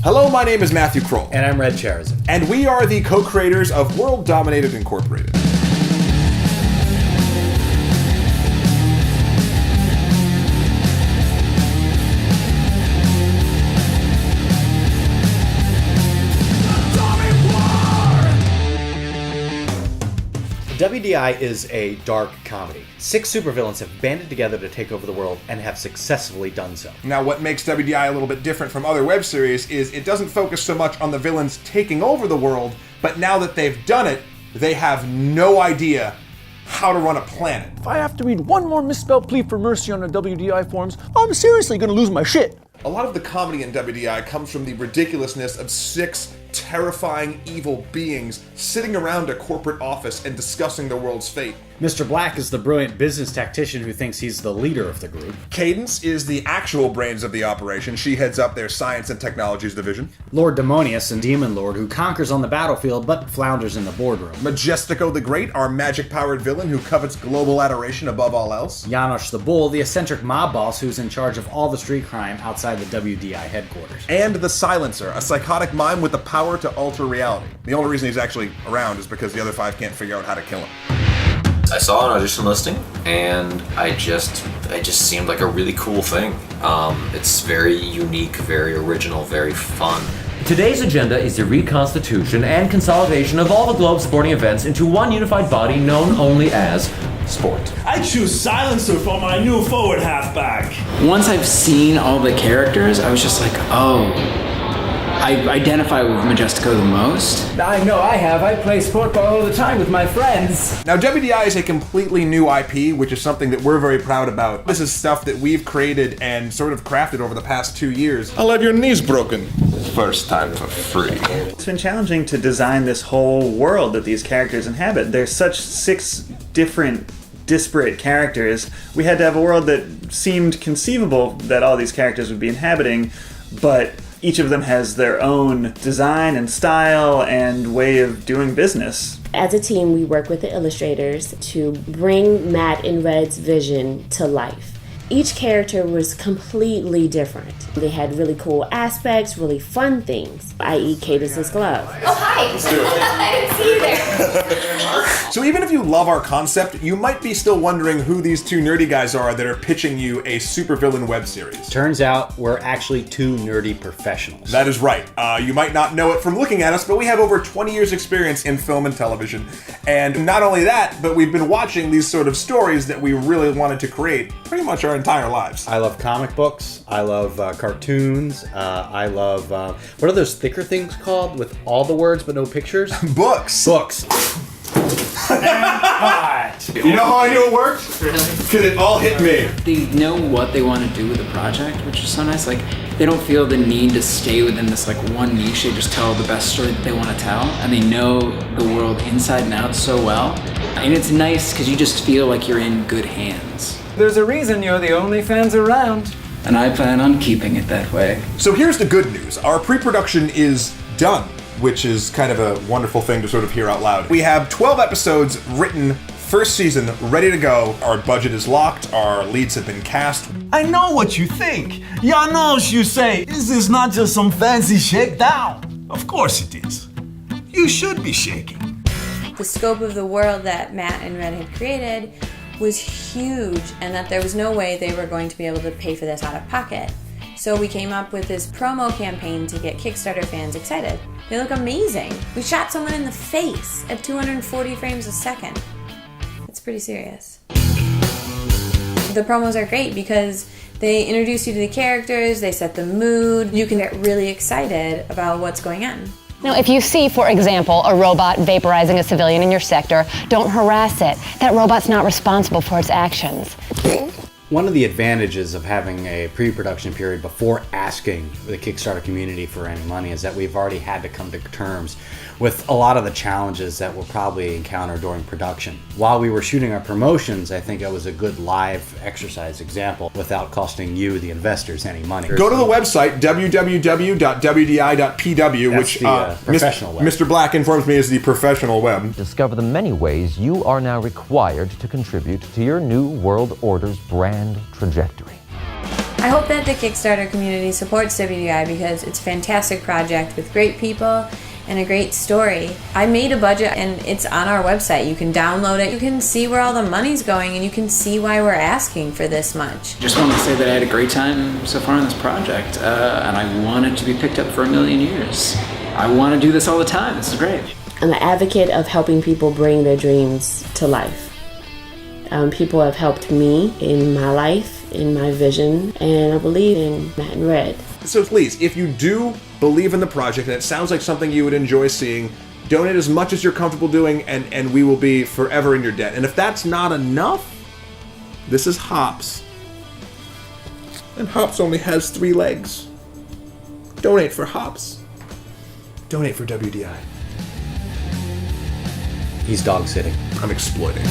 Hello, my name is Matthew Kroll. And I'm Red Charizard. And we are the co-creators of World Dominated Incorporated. WDI is a dark comedy. 6 supervillains have banded together to take over the world and have successfully done so. Now, what makes WDI a little bit different from other web series is it doesn't focus so much on the villains taking over the world, but now that they've done it, they have no idea how to run a planet. If I have to read one more misspelled plea for mercy on the WDI forums, I'm seriously gonna lose my shit. A lot of the comedy in WDI comes from the ridiculousness of 6 terrifying evil beings sitting around a corporate office and discussing the world's fate. Mr. Black is the brilliant business tactician who thinks he's the leader of the group. Cadence is the actual brains of the operation. She heads up their science and technologies division. Lord Demonius, a demon lord who conquers on the battlefield but flounders in the boardroom. Majestico the Great, our magic-powered villain who covets global adoration above all else. Janosch the Bull, the eccentric mob boss who's in charge of all the street crime outside the WDI headquarters. And the Silencer, a psychotic mime with the power to alter reality. The only reason he's actually around is because the other 5 can't figure out how to kill him. I saw an audition listing, and it just seemed like a really cool thing. It's very unique, very original, very fun. Today's agenda is the reconstitution and consolidation of all the globe's sporting events into one unified body known only as sport. I choose Silencer for my new forward halfback. Once I've seen all the characters, I was just like, oh, I identify with Majestico the most. I know I have. I play sport ball all the time with my friends. Now, WDI is a completely new IP, which is something that we're very proud about. This is stuff that we've created and sort of crafted over the past 2 years. I'll have your knees broken. First time for free. It's been challenging to design this whole world that these characters inhabit. There's such 6 different disparate characters. We had to have a world that seemed conceivable that all these characters would be inhabiting, but each of them has their own design and style and way of doing business. As a team, we work with the illustrators to bring Matt and Red's vision to life. Each character was completely different. They had really cool aspects, really fun things, i.e. Cadence's glove. Oh, hi! I didn't see you there. So even if you love our concept, you might be still wondering who these 2 nerdy guys are that are pitching you a supervillain web series. Turns out we're actually 2 nerdy professionals. That is right. You might not know it from looking at us, but we have over 20 years experience in film and television. And not only that, but we've been watching these sort of stories that we really wanted to create pretty much our entire lives. I love comic books. I love cartoons. I love, what are those thicker things called with all the words but no pictures? Books. Books. You know how I knew it worked? Really? Because it all hit me. They know what they want to do with the project, which is so nice. Like, they don't feel the need to stay within this like one niche. They just tell the best story that they want to tell, and they know the world inside and out so well. And it's nice because you just feel like you're in good hands. There's a reason you're the only fans around. And I plan on keeping it that way. So here's the good news. Our pre-production is done, which is kind of a wonderful thing to sort of hear out loud. We have 12 episodes written, first season, ready to go. Our budget is locked. Our leads have been cast. I know what you think. Janosch, you say, is this not just some fancy shakedown? Of course it is. You should be shaking. The scope of the world that Matt and Red had created was huge, and that there was no way they were going to be able to pay for this out of pocket. So we came up with this promo campaign to get Kickstarter fans excited. They look amazing. We shot someone in the face at 240 frames a second. It's pretty serious. The promos are great because they introduce you to the characters, they set the mood, you can get really excited about what's going on. Now, if you see, for example, a robot vaporizing a civilian in your sector, don't harass it. That robot's not responsible for its actions. One of the advantages of having a pre-production period before asking the Kickstarter community for any money is that we've already had to come to terms with a lot of the challenges that we'll probably encounter during production. While we were shooting our promotions, I think it was a good live exercise example without costing you, the investors, any money. Go to the website, www.wdi.pw, which professional web. Mr. Black informs me is the professional web. Discover the many ways you are now required to contribute to your new world order's brand trajectory. I hope that the Kickstarter community supports WDI because it's a fantastic project with great people and a great story. I made a budget and it's on our website. You can download it. You can see where all the money's going and you can see why we're asking for this much. Just wanted to say that I had a great time so far on this project, and I want it to be picked up for 1,000,000 years. I want to do this all the time. This is great. I'm an advocate of helping people bring their dreams to life. People have helped me in my life, in my vision, and I believe in Matt and Red. So please, if you do believe in the project and it sounds like something you would enjoy seeing, donate as much as you're comfortable doing and we will be forever in your debt. And if that's not enough, this is Hops. And Hops only has 3 legs. Donate for Hops. Donate for WDI. He's dog sitting. I'm exploiting.